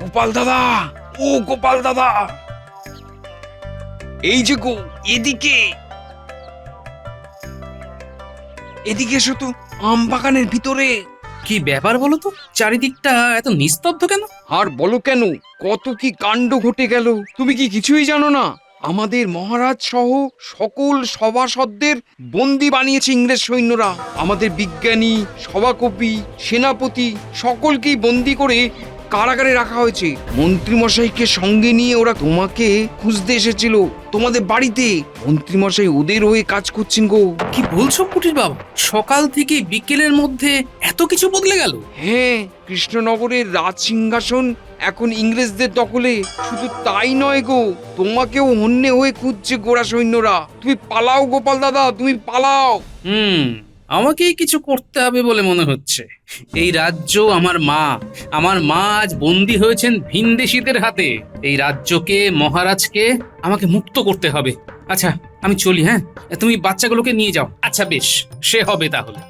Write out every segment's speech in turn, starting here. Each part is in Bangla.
গোপাল দাদা, ও গোপাল দাদা, এই যে গো, এদিকে এদিকে এসো তো, আম বাগানের ভিতরে। কি ব্যাপার বলো তো, চারিদিকটা এত নিস্তব্ধ কেন? আর বলো কেন, কত কি কাণ্ড ঘটে গেল, তুমি কি কিছুই জানো না? আমাদের মহারাজ সহ সকল সভাসদদের বন্দি বানিয়েছে ইংরেজ সৈন্যরা। আমাদের বিজ্ঞানী, সভাকবি, সেনাপতি সকলকেই বন্দি করে কারাগারে রাখা হয়েছে। মন্ত্রীমশাইকে সঙ্গে নিয়ে ওরা তোমাকে খুঁজতে এসেছিল, তোমাদের বাড়িতে। মন্ত্রীমশাই ওদের হয়ে কাজ করছেন গো। কি বলছো পুটির বাবা, সকাল থেকে বিকেলের মধ্যে এত কিছু বদলে গেল? হ্যাঁ, কৃষ্ণনগরের রাজ সিংহাসন এখন ইংরেজদের দখলে। শুধু তাই নয় গো, তোমাকেও হন্যে হয়ে খুঁজছে গোরা সৈন্যরা। তুমি পালাও গোপাল দাদা, তুমি পালাও। আমাকেই কিছু করতে হবে বলে মনে হচ্ছে। এই রাজ্য আমার মা আজ বন্দী হয়েছেন ভিনদেশীদের হাতে। এই রাজ্যকে, মহারাজকে আমাকে মুক্ত করতে হবে। আচ্ছা, আমি চলি। হ্যাঁ, তুমি বাচ্চাগুলোকে নিয়ে যাও। আচ্ছা বেশ, সে হবে তাহলে।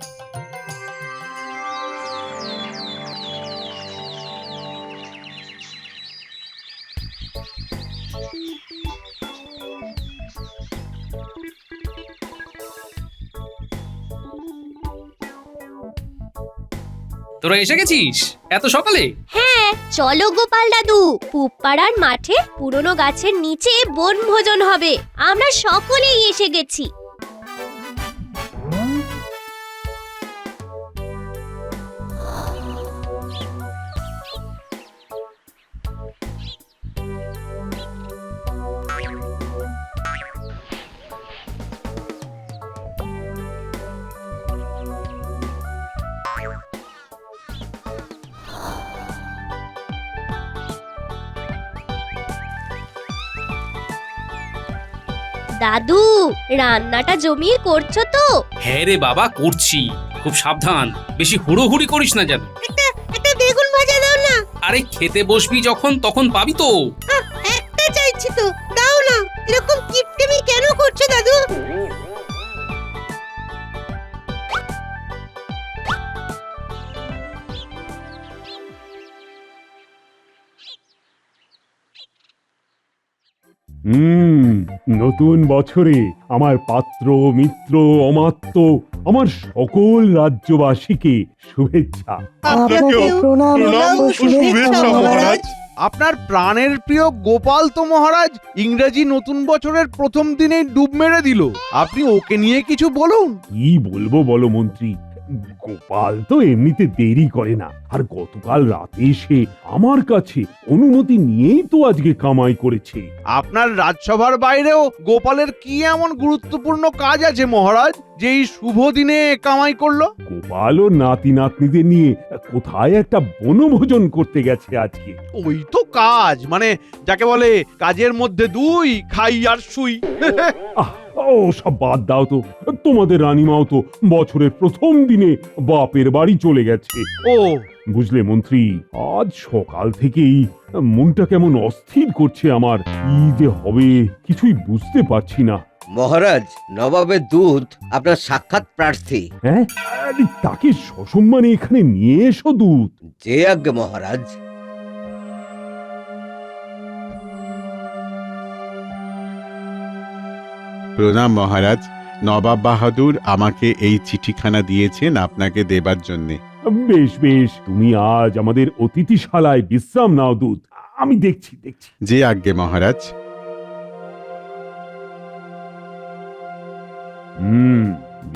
তোরা এসে গেছিস এত সকালে? হ্যাঁ, চলো গোপাল দাদু, পুপাড়ার মাঠে পুরনো গাছের নিচে বনভোজন হবে। আমরা সকলেই এসে গেছি। দাদু, রান্নাটা জমিয়ে করছো তো? হ্যাঁ রে বাবা, করছি। খুব সাবধান, বেশি হুড়োহুড়ি করিস না যেন। একটা বেগুন ভাজা দাও না। আরে খেতে বসবি যখন, তখন পাবি তো। একটা চাইছি তো, দাও না। এরকম কিপটেমি কেন করছো দাদু? নতুন বছরে আমার পাত্র, মিত্র, অমাত্য, আমার সকল রাজ্যবাসীকে শুভেচ্ছা। আপনাকেও প্রণাম ও শুভেচ্ছা মহারাজ। আপনার প্রাণের প্রিয় গোপাল তো মহারাজ ইংরেজি নতুন বছরের প্রথম দিনেই ডুব মেরে দিল। আপনি ওকে নিয়ে কিছু বলুন। কি বলবো বলো মন্ত্রী, গোপাল তো এমনিতে দেরি করে না, আর গতকাল রাতে এসে আমার কাছে অনুমতি নিয়েই তো আজকে কামাই করেছে। আপনার রাজসভার বাইরেও গোপালের কি এমন গুরুত্বপূর্ণ কাজ আছে মহারাজ, যে এই শুভ দিনে কামাই করলো? গোপাল ও নাতি নাতনিদের নিয়ে কোথায় একটা বনভোজন করতে গেছে আজকে। ওই তো কাজ, মানে যাকে বলে কাজের মধ্যে দুই, খাই আর শুই। ও সব বাদ দাও তো, তোমাদের রানীমাও তো বছরের প্রথম দিনে বাপের বাড়ি চলে গেছে। ও বুঝলে মন্ত্রী, আজ সকাল থেকেই মনটা কেমন অস্থির করছে আমার। কি যে হবে কিছুই বুঝতে পারছি না। মহারাজ, নবাবের দূত আপনার সাক্ষাৎ প্রার্থী। হ্যাঁ, আরে তাকে সসম্মানে এখানে নিয়ে এসো দূত। যে আজ্ঞে মহারাজ। প্রণাম মহারাজ, নবাব বাহাদুর আমাকে এই চিঠিখানা দিয়েছেন আপনাকে দেবার জন্যে। বেশ বেশ, তুমি আজ আমাদের অতিথিশালায় বিশ্রাম নাও দূত, আমি দেখছি। যে আজ্ঞে মহারাজ।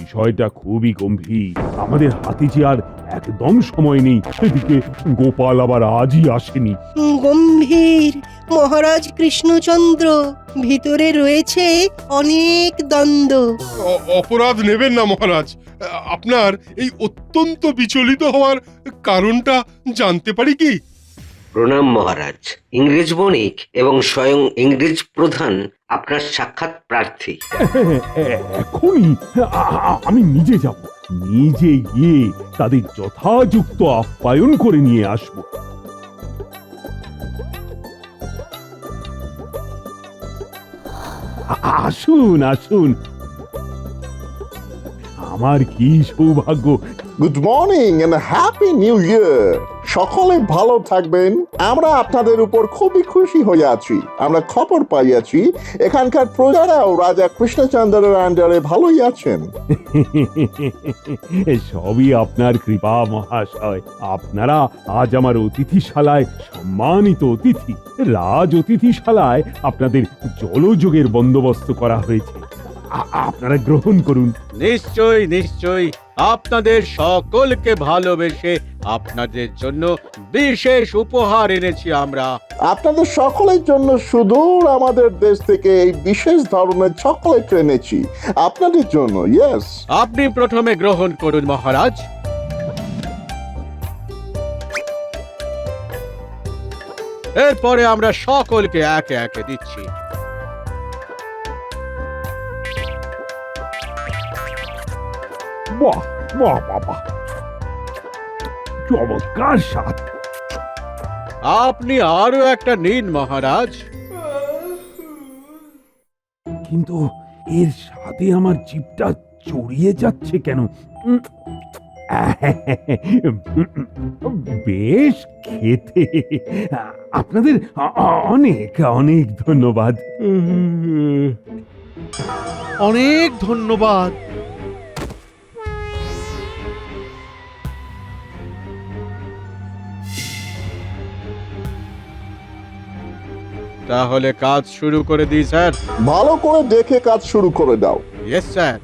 বিষয়টা খুবই গম্ভীর। আমাদের হাতে যে আর একদম সময় নেই। এদিকে গোপাল আবার আজই আসেনি। গম্ভীর মহারাজ কৃষ্ণচন্দ্র, ভিতরে রয়েছে অনেক দ্বন্দ্ব। অপরাধ নেবেন না মহারাজ। আপনার এই অত্যন্ত বিচলিত হওয়ার কারণটা জানতে পারি কি? প্রণাম মহারাজ। ইংরেজ বণিক এবং স্বয়ং ইংরেজ প্রধান আপনার সাক্ষাৎ প্রার্থী। এখনই আমি নিজে যাব, নিজে গিয়ে তাদের যথাযুক্ত আপ্যায়ন করে নিয়ে আসব। আসুন আসুন, আমার কি সৌভাগ্য। Good morning and a happy new year. সকলে ভালো থাকবেন। আমরা আপনাদের উপর খুবই খুশি হয়ে আছি। আমরা খবর পাইয়াছি এখানকার প্রজারাও রাজা কৃষ্ণচন্দ্রের আন্ডারে ভালোই আছেন। সবই আপনার কৃপা মহাশয়। আপনারা আজ আমার অতিথিশালায় সম্মানিত অতিথি। রাজ অতিথিশালায় আপনাদের জলযোগের বন্দোবস্ত করা হয়েছে, আপনারা গ্রহণ করুন। নিশ্চয়ই নিশ্চয়ই, আপনাদের সকলকে ভালোবেসে আপনাদের জন্য বিশেষ উপহার এনেছি আমরা। আপনাদের সকলের জন্য সুদূর আমাদের দেশ থেকে এই বিশেষ ধরনের চকলেট এনেছি আপনাদের জন্য। ইয়েস, আপনি প্রথমে গ্রহণ করুন মহারাজ। এরপরে আমরা সকলকে একে একে দিচ্ছি। বাহ বাহ বাবা, চমৎকার স্বাদ। আপনি আরো একটা নিন মহারাজ। কিন্তু এর স্বাদে আমার জিভটা জড়িয়ে যাচ্ছে কেন? বেশ খেতে। আপনাদের অনেক অনেক ধন্যবাদ। অনেক ধন্যবাদ। তাহলে কাজ শুরু করে দিই স্যার। ভালো করে দেখে কাজ শুরু করে দাও। Yes sir.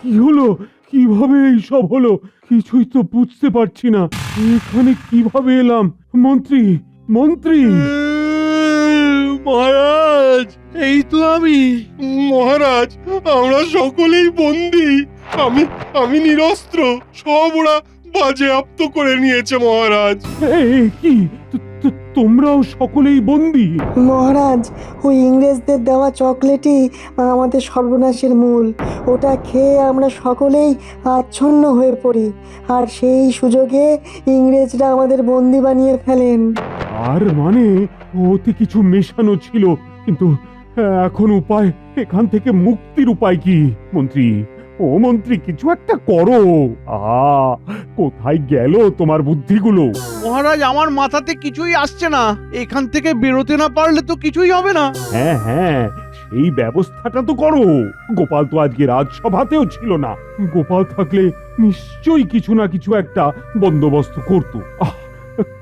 কি হলো? কিভাবে এইসব হলো? কিছুই তো বুঝতে পারছি না। এখানে কিভাবে এলাম? মন্ত্রী, মন্ত্রী! মহারাজ, এই তো আমি। মহারাজ, আমরা সকলেই বন্দী। আমি নিরস্ত্র। সব ওরা বাজেয়াপ্ত করে নিয়েছে মহারাজ। কি তোমরাও সকলেই বন্দী? মহারাজ, ওই ইংরেজদের দেওয়া চকলেটই আমাদের সর্বনাশের মূল। ওটা খেয়ে আমরা সকলেই আচ্ছন্ন হয়ে পড়ি, আর সেই সুযোগে ইংরেজরা আমাদের বন্দি বানিয়ে ফেলেন। আর মানে ওতে কিছু মেশানো ছিল, কিন্তু এখন উপায়, এখান থেকে মুক্তির উপায় কি? মন্ত্রী, ও মন্ত্রী, কিছু একটা করো। কোথায় গেল তোমার বুদ্ধিগুলো? মহারাজ, আমার মাথাতে কিছুই আসছে না। এখান থেকে বেরোতে না পারলে তো কিছুই হবে না। হ্যাঁ হ্যাঁ, সেই ব্যবস্থাটা তো করো। গোপাল তো আজকে রাজসভাতেও ছিল না। গোপাল থাকলে নিশ্চয়ই কিছু না কিছু একটা বন্দোবস্ত করতো।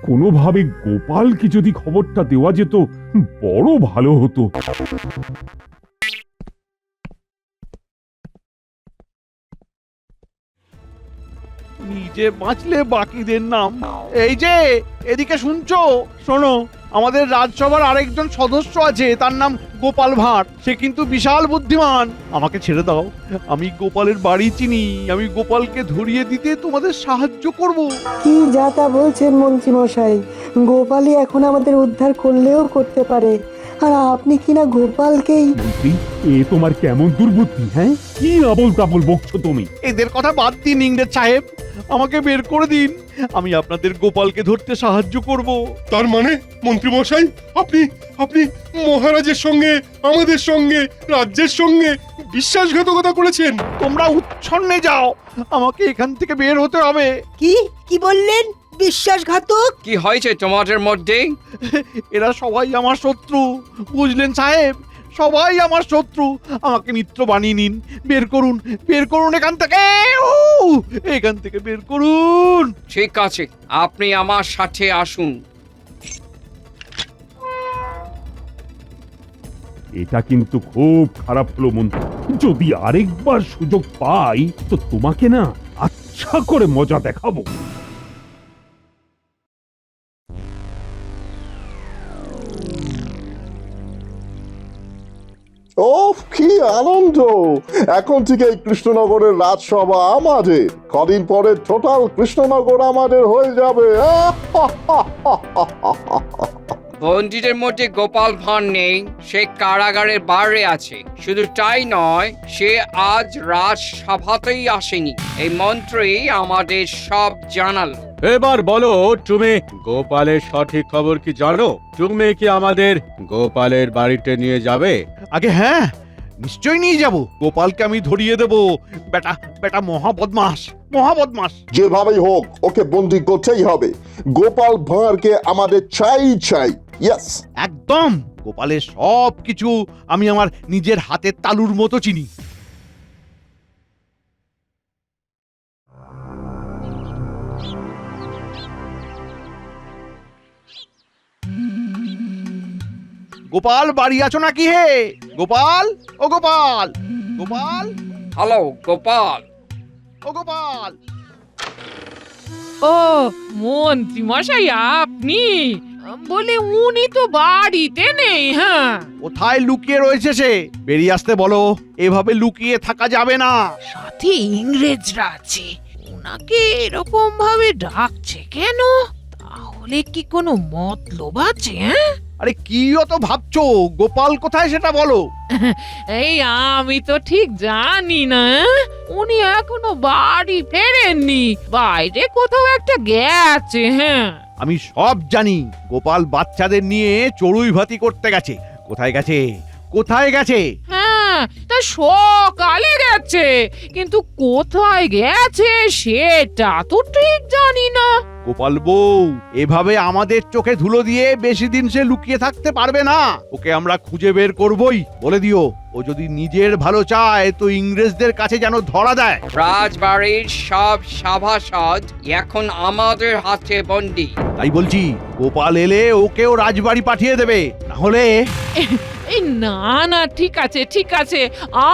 কোনোভাবে গোপালকে যদি খবরটা দেওয়া যেত, বড় ভালো হতো। নিজে বাঁচলে বাকিদের নাম। এই যে, এদিকে শুনছো? শোনো, আমাদের রাজসভার আরেকজন সদস্য আছে, তার নাম গোপাল ভাঁড়। সে কিন্তু বিশাল বুদ্ধিমান। আমাকে ছেড়ে দাও, আমি গোপালের বাড়ি চিনি। আমি গোপালকে ধরিয়ে দিতে তোমাদের সাহায্য করব। কি যা তা বলছেন মন্ত্রী মশাই? গোপালই এখন আমাদের উদ্ধার করলেও করতে পারে, আর আপনি কিনা গোপালকেই। মন্ত্রী, এ তোমার কেমন দুর্বুদ্ধি? হ্যাঁ, কি আবল তাবল বকছো তুমি? এদের কথা বাদ দিন ইংরেজ সাহেব, আমাকে বের করে দিন। আমি আপনাদের গোপালকে ধরতে সাহায্য করব। তার মানে মন্ত্রী মশাই, আপনি মহারাজের সঙ্গে, আমাদের সঙ্গে, রাজ্যের সঙ্গে বিশ্বাসঘাতকতা করেছেন। তোমরা উচ্ছন্নে যাও, আমাকে এখান থেকে বের হতে হবে। কি বললেন? বিশ্বাসঘাতক? কি হয়েছে তোমাদের মধ্যে? এরা সবাই আমার শত্রু, বুঝলেন সাহেব? সবাই আমার শত্রু। আমাকে মিত্র বানিয়ে নিন। বের করুন, বের করুন এখান থেকে। এখান থেকে বের করুন। ঠিক আছে, আপনি আমার সাথে আসুন। এটা কিন্তু খুব খারাপ হলো মন্ত্রী। যদি আরেকবার সুযোগ পাই, তো তোমাকে না আচ্ছা করে মজা দেখাবো। ওফ, কি আনন্দ! এখন থেকে কৃষ্ণনগরের রাজসভা আমাদের। কদিন পরে টোটাল কৃষ্ণনগর আমাদের হয়ে যাবে। বন্দীদের মধ্যে গোপাল ভাঁড় নেই, সে কারাগারের বাইরে আছে। শুধু তাই নয়, সে আজ রাজসভাতেই আসেনি। এই মন্ত্রী আমাদের সব জানাল। এবার বলো, তুমি গোপালের সঠিক খবর কি জানো? তুমি কি আমাদের গোপালের বাড়িতে নিয়ে যাবে? আগে হ্যাঁ, নিশ্চয়ই নিয়ে যাব। গোপালকে আমি ধরিয়ে দেব। বেটা বেটা মহা বদমাস, মহা বদমাস। যেভাবেই হোক ওকে বন্দি করতেই হবে। গোপাল ভাঁড়কে আমাদের চাই চাই। ইয়েস, একদম। গোপালের সব কিছু আমি আমার নিজের হাতের তালুর মতো চিনি। গোপাল বাড়ি আছো নাকি হে? গোপাল, ও গোপাল, গোপাল, হ্যালো গোপাল। ও গোপাল। ও মন্ত্রী মশাই, আপনি? বলে উনি তো বাড়িতে নেই। হ্যাঁ, কোথায় লুকিয়ে রয়েছে সে? বেরিয়ে আসতে বলো। এভাবে লুকিয়ে থাকা যাবে না। সাথে ইংরেজরা আছে, ওনাকে এরকম ভাবে ডাকছে কেন? তাহলে কি কোনো মতলব আছে? হ্যাঁ, আরে কি অত ভাবছো? গোপাল কোথায় সেটা বলো। এই আমি তো ঠিক জানি না। উনি এখনো বাড়ি ফেরেননি, বাইরে কোথাও একটা গেছে। হ্যাঁ, আমি সব জানি। গোপাল বাচ্চাদের নিয়ে চড়ুই ভাতি করতে গেছে। কোথায় গেছে? কোথায় গেছে? হ্যাঁ, তা সকালে গেছে, কিন্তু কোথায় গেছে সেটা তো ঠিক জানি না। গোপাল বউ, এভাবে আমাদের চোখে ধুলো দিয়ে বেশি দিন সে লুকিয়ে থাকতে পারবে না। ওকে আমরা খুঁজে বের করবই। বলে দিও, ও যদি নিজের ভালো চায় তো ইংরেজদের কাছে যেন ধরা দেয়। রাজবাড়ির সব সভাসদ এখন আমাদের হাতে বন্দী। তাই বলছি, গোপাল এলে ওকেও রাজবাড়ি পাঠিয়ে দেবে। না হলে এই না না, ঠিক আছে ঠিক আছে,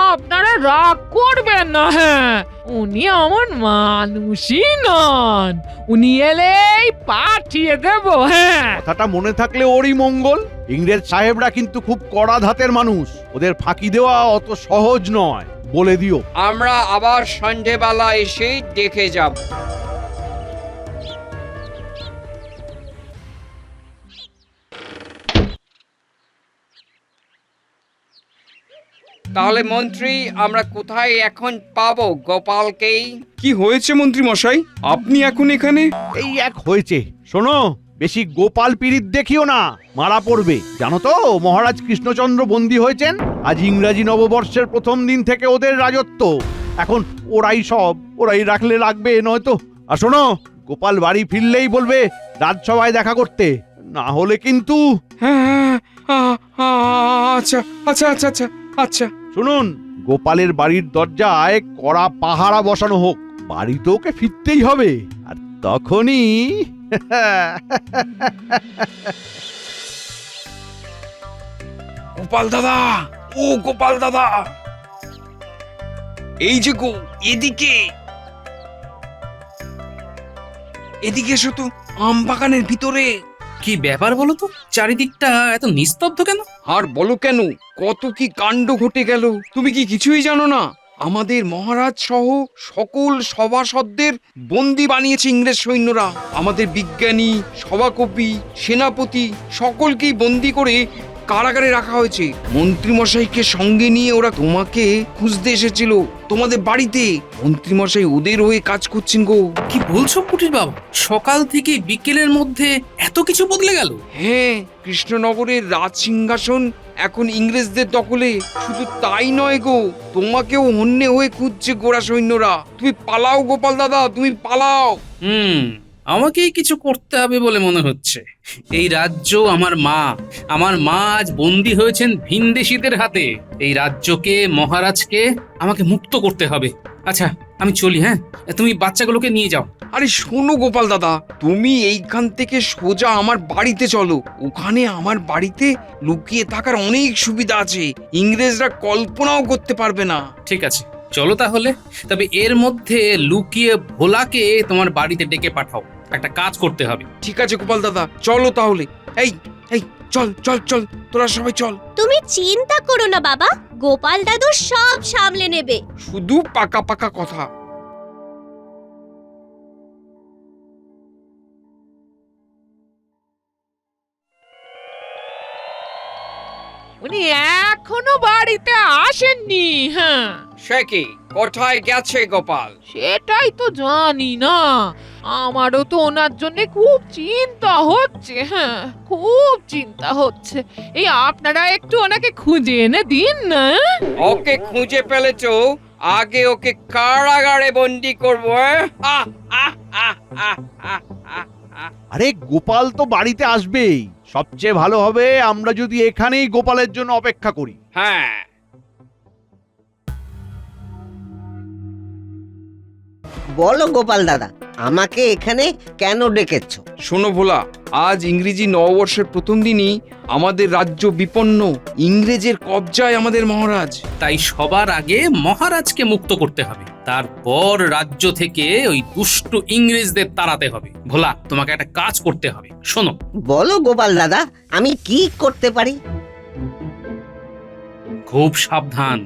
আপনারা রাগ করবেন না। হ্যাঁ, উনি আমার মানুষই নন, উনি এলেই পাঠিয়ে দেব। হ্যাঁ, কথাটা মনে থাকলে ওরই মঙ্গল। ইংরেজ সাহেবরা কিন্তু খুব কড়া ধাতের মানুষ, ওদের ফাঁকি দেওয়া অত সহজ নয়। বলে দিও। আমরা আবার সন্ধেবেলা এসে দেখে যাব। তাহলে মন্ত্রী, আমরা কোথায় এখন পাবো গোপালকে? কি হয়েছে মন্ত্রী মশাই, আপনি এখন এখানে? এই এক হয়েছে। শোনো, বেশি গোপাল পীড়িত দেখিও না, মারা পড়বে। জানো তো মহারাজ কৃষ্ণচন্দ্র বন্দী হয়েছেন। আজ ইংরাজি নববর্ষের প্রথম দিন থেকে ওদের রাজত্ব। এখন ওরাই রাখলে রাখবে, নয়তো। আর শোনো, গোপাল বাড়ি ফিরলেই বলবে রাজসভায় দেখা করতে, না হলে কিন্তু। আচ্ছা আচ্ছা আচ্ছা আচ্ছা আচ্ছা। শুনুন, গোপালের বাড়ির দরজায় কড়া পাহারা বসানো হোক। বাড়ি তো ওকে ফিরতেই হবে। আর তখনই গোপাল দাদা, ও গোপাল দাদা, এই যে গো, এদিকে এদিকে এসো তো, আম বাগানের ভিতরে। কি ব্যাপার বলো তো, চারিদিকটা এত নিস্তব্ধ কেন? আর বলো কেন, কত কি কাণ্ড ঘটে গেল। তুমি কি কিছুই জানো না? আমাদের মহারাজ সহ সকল সভাসদদের বন্দি বানিয়েছে ইংরেজ সৈন্যরা। আমাদের বিজ্ঞানী, সভাকবি, সেনাপতি সকলকেই বন্দি করে কারাগারে রাখা হয়েছে। মন্ত্রীমশাইকে সঙ্গে নিয়ে ওরা তোমাকে খুঁজতে এসেছিল, তোমাদের বাড়িতে। মন্ত্রীমশাই ওদের হয়ে কাজ করছেন গো। কি বলছো কুটির বাবু? সকাল থেকে বিকেলের মধ্যে এত কিছু বদলে গেল? হ্যাঁ, কৃষ্ণনগরের রাজ সিংহাসন এখন ইংরেজদের দখলে। শুধু তাই নয় গো, তোমাকেও হন্যে হয়ে খুঁজছে গোরা সৈন্যরা। তুমি পালাও গোপাল দাদা, তুমি পালাও। আমাকেই কিছু করতে হবে বলে মনে হচ্ছে। এই রাজ্য আমার মা আজ বন্দী হয়েছেন ভিনদেশীদের হাতে। এই রাজ্যকে, মহারাজকে আমাকে মুক্ত করতে হবে। আচ্ছা, আমি চলি। হ্যাঁ, তুমি বাচ্চাগুলোকে নিয়ে যাও। আরে শোনো গোপাল দাদা, তুমি এইখান থেকে সোজা আমার বাড়িতে চলো। ওখানে আমার বাড়িতে লুকিয়ে থাকার অনেক সুবিধা আছে, ইংরেজরা কল্পনাও করতে পারবে না। ঠিক আছে, চলো তাহলে। তবে এর মধ্যে লুকিয়ে ভোলাকে তোমার বাড়িতে ডেকে পাঠাও, একটা কাজ করতে হবে। ঠিক আছে গোপাল দাদা, চলো তাহলে। এই এই চল চল চল, তোরা সবাই চল। তুমি চিন্তা করো না বাবা, গোপাল দাদু সব সামলে নেবে। শুধু পাকা পাকা কথা। উনি এখনো বাড়িতে আসেননি। হ্যাঁ, সে কি, কোথায় গেছে গোপাল? সেটাই তো জানি না। আমারও তো ওনার জন্য খুব চিন্তা হচ্ছে, হ্যাঁ খুব চিন্তা হচ্ছে। এই আপনারা একটু ওনাকে খুঁজে এনে দিন না। ওকে খুঁজে ফেলেছো, আগে ওকে কারাগারে বন্দি করবো। আরে গোপাল তো বাড়িতে আসবেই, সবচেয়ে ভালো হবে আমরা যদি এখানেই গোপালের জন্য অপেক্ষা করি। হ্যাঁ, বলো গোপাল দাদা, আমাকে এখানে কেন ডেকেছো? শোনো ভোলা, আজ ইংরেজি নববর্ষের প্রথম দিনই আমাদের রাজ্য বিপন্ন, ইংরেজের কবজায় আমাদের মহারাজ। তাই সবার আগে মহারাজকে মুক্ত করতে হবে, তারপর রাজ্য থেকে ওই দুষ্টু ইংরেজদের তাড়াতে হবে। ভোলা, তোমাকে একটা কাজ করতে হবে, শোনো। বলো গোপাল দাদা, আমি কি করতে পারি? খুব সাবধান,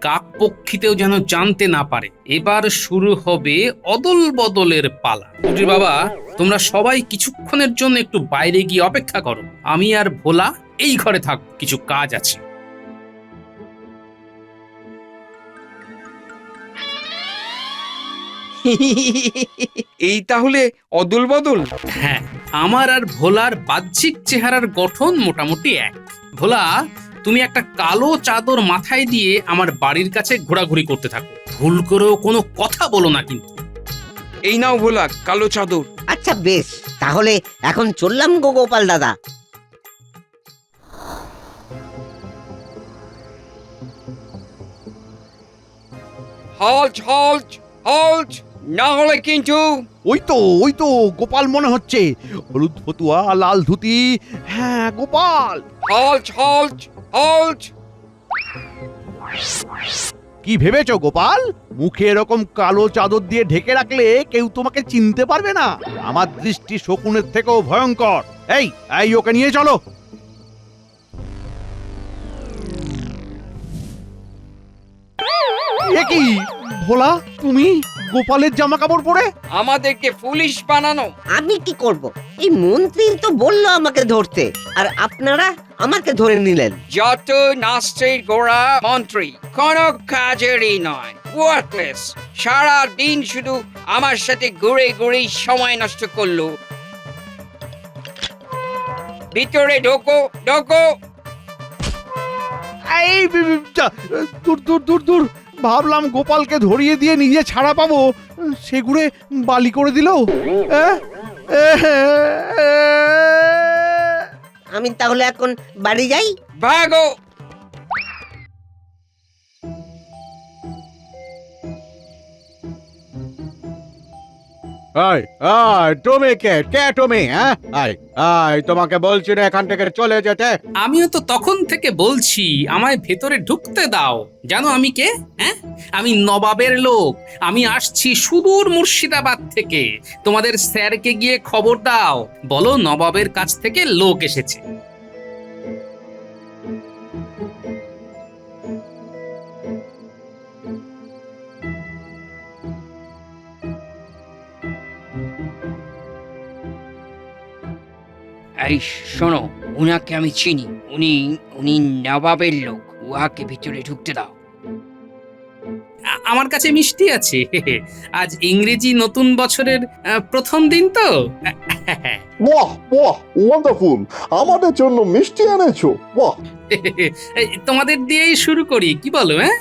কাকপক্ষীতেও যেন জানতে না পারে। এবার শুরু হবে অদল বদলের পালা। কুটির বাবা, তোমরা সবাই কিছুক্ষণের জন্য একটু বাইরে গিয়ে অপেক্ষা করো। আমি আর ভোলা এই ঘরে থাক, কিছু কাজ আছে। এই তাহলে অদল বদল? হ্যাঁ, আমার আর ভোলার বাহ্যিক চেহারার গঠন মোটামুটি এক। ভোলা, তুমি একটা কালো চাদর মাথায় দিয়ে আমার বাড়ির কাছে ঘোরাঘুরি করতে থাকো, ভুল করেও কোনো কথা বলো না কিন্তু। এই নাও ভোলা, কালো চাদর। আচ্ছা বেশ, তাহলে এখন চললাম গো গোপাল দাদা। হল্ট হল্ট হল্ট, না হলে কিন্তু। ওই তো গোপাল মনে হচ্ছে, হলুদ ফতুয়া, লাল ধুতি, হ্যাঁ গোপাল। Halt halt halt. কি ভেবেছো গোপাল, মুখে এরকম কালো চাদর দিয়ে ঢেকে রাখলে কেউ তোমাকে চিনতে পারবে না। আমার দৃষ্টি শকুনের থেকেও ভয়ঙ্কর। এই ওকে নিয়ে চলো। এ কি ভোলা, তুমি গোপালের জামা কাপড় পরে? আমাদেরকে পুলিশ বানানো? আমি কি করব? এই মন্ত্রী তো বললো আমাকে ধরতে, আর আপনারা আমাকে ধরে নিলেন। যত নাস্তির গোড়া মন্ত্রী, কোনো কাজেরই নয়, ওয়ার্থলেস। সারা দিন শুধু আমার সাথে ঘুরে ঘুরে সময় নষ্ট করলো। ভিতরে ঢোকো ঢোকো। এই দূর দূর দূর দূর, ভাবলাম গোপালকে ধরিয়ে দিয়ে নিজে ছাড়া পাবো, সে ঘুরে বালি করে দিল। আমি তাহলে এখন বাড়ি যাই। ভাগো। তুমি কে তুমি? তোমাকে বলছি না এখান থেকে চলে যেতে। আমিও তো তখন থেকে বলছি আমায় ভেতরে ঢুকতে দাও। জানো আমি কে? হ্যাঁ, আমি নবাবের লোক। আমি আসছি সুদূর মুর্শিদাবাদ থেকে। তোমাদের স্যারকে গিয়ে খবর দাও, বলো নবাবের কাছ থেকে লোক এসেছে। এই শোনো, উনাকে আমি চিনি, উনি উনি নবাবের লোক। উহাকে ভিতরে ঢুকতে দাও। আমার কাছে মিষ্টি আছে। আজ ইংরেজি নতুন বছরের প্রথম দিন তো। বাহ বাহ, ওয়ান্ডারফুল, আমাদের জন্য মিষ্টি এনেছো, বাহ। তোমাদের দিয়েই শুরু করি, কি বলো? হ্যাঁ,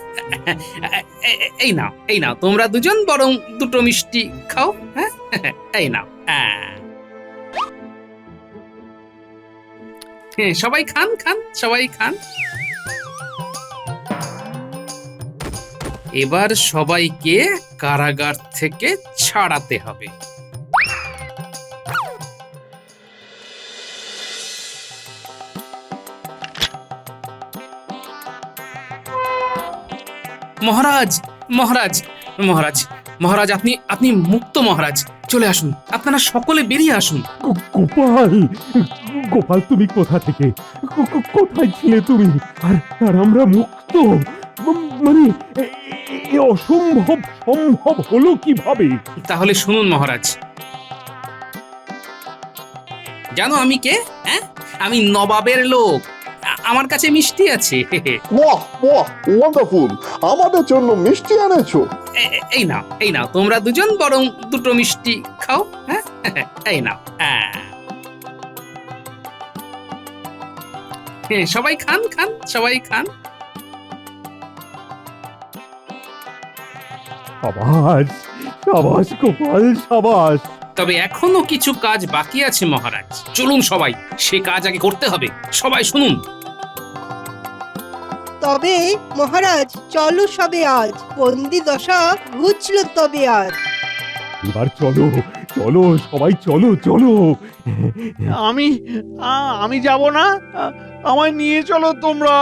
এই নাও তোমরা দুজন বরং দুটো মিষ্টি খাও। হ্যাঁ, এই নাও। সবাই খান, সবাই খান। এবার সবাইকে কারাগার থেকে ছাড়াতে হবে। মহারাজ মহারাজ মহারাজ মহারাজ, আপনি মুক্ত মহারাজ। চলে আসুন, আপনারা সকলে বেরিয়ে আসুন। গোপাল তুমি কোথা থেকে, কোথায় ছিলে তুমি? আর আমরা মুক্ত? মানে অসম্ভব সম্ভব হলো কিভাবে? তাহলে শুনুন মহারাজ, জানো আমি কে? হ্যাঁ, আমি নবাবের লোক। আমার কাছে মিষ্টি আছে বাহ বাহ ওয়ান্ডারফুল, আমাদের জন্য মিষ্টি এনেছো। এই নাও, এই নাও, তোমরা দুজন বরং দুটো মিষ্টি খাও। হ্যাঁ এই নাও। সবাই খান খান, সবাই খান। সাবাস সাবাস গোপাল সাবাস। তবে এখনো কিছু কাজ বাকি আছে মহারাজ, চলুন সবাই, সে কাজ আগে করতে হবে। সবাই শুনুন। তবে মহারাজ চলো সবে আজ, বন্দি দশা ঘুচল তবে আজ। এবার চলো চলো সবাই চলো চলো। আমি যাব না, আমায় নিয়ে চলো তোমরা,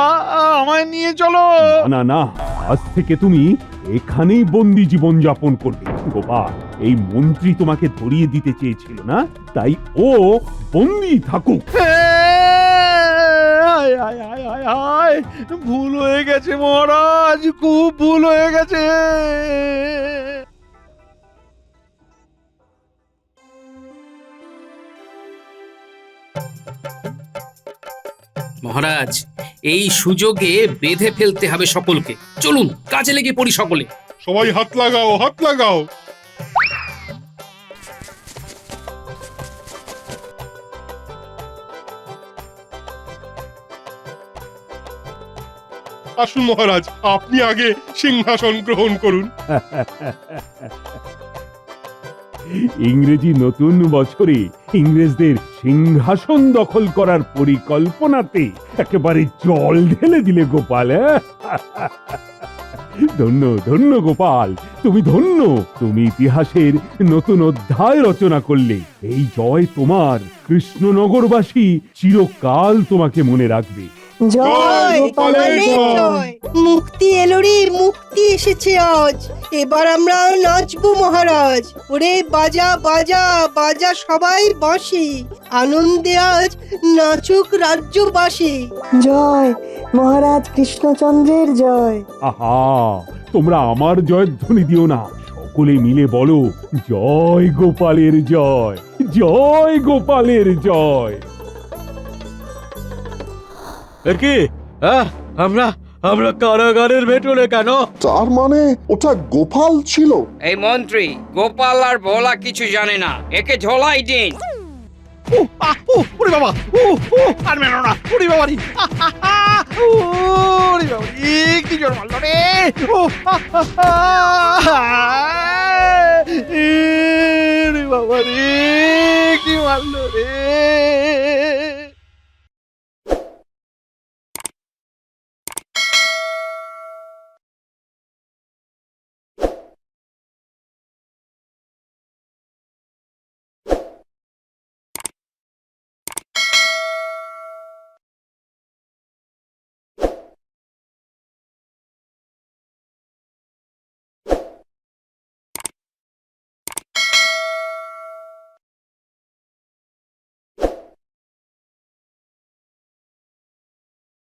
আমায় নিয়ে চলো। না না, আজ থেকে তুমি এখানেই বন্দি জীবন যাপন করবে গোপাল। এই মন্ত্রী তোমাকে ধরিয়ে দিতে চেয়েছিল না, তাই ও বন্দি থাকুক। হায়, হায়, হায়, হায়, হায়, ভুল হয়ে গেছে মহারাজ, খুব ভুল হয়ে গেছে। মহারাজ, এই সুযোগে বেঁধে ফেলতে হবে সকলকে। চলুন কাজে লেগে পড়ি সকলে। সবাই হাত লাগাও, হাত লাগাও। আসুন মহারাজ, আপনি আগে সিংহাসন গ্রহণ করুন। ইংরেজি নতুন বছরে ইংরেজদের সিংহাসন দখল করার পরিকল্পনাতে একেবারে জল ঢেলে দিলে গোপাল। ধন্য ধন্য গোপাল, তুমি ধন্য। তুমি ইতিহাসের নতুন অধ্যায় রচনা করলে। এই জয় তোমার, কৃষ্ণনগরবাসী চিরকাল তোমাকে মনে রাখবে। জয় গোপালের জয়। মুক্তি এলো রে, মুক্তি এসেছে আজ। এবার আমরা নাচবো মহারাজ। ওরে বাজা বাজা বাজা সবাই বাঁশি, আনন্দে আজ নাচুক রাজ্যবাসী। জয় মহারাজ কৃষ্ণচন্দ্রের জয়। আহা, তোমরা আমার জয়ধ্বনি দিও না, সকলে মিলে বলো জয় গোপালের জয়, জয় গোপালের জয়। কি আমরা আমরা কারাগারের ভেতরে কেন? তার মানে ওটা গোপাল ছিল। এই মন্ত্রী গোপাল আর ভোলা কিছু জানে না, একে ঝোলাই দিন। ওরে বাবা, আর মেনো না, ওরে বাবা রে, ওরে বাবা রে, কি জোর মারলো রে, রে বাবা রে, কি মারলো রে।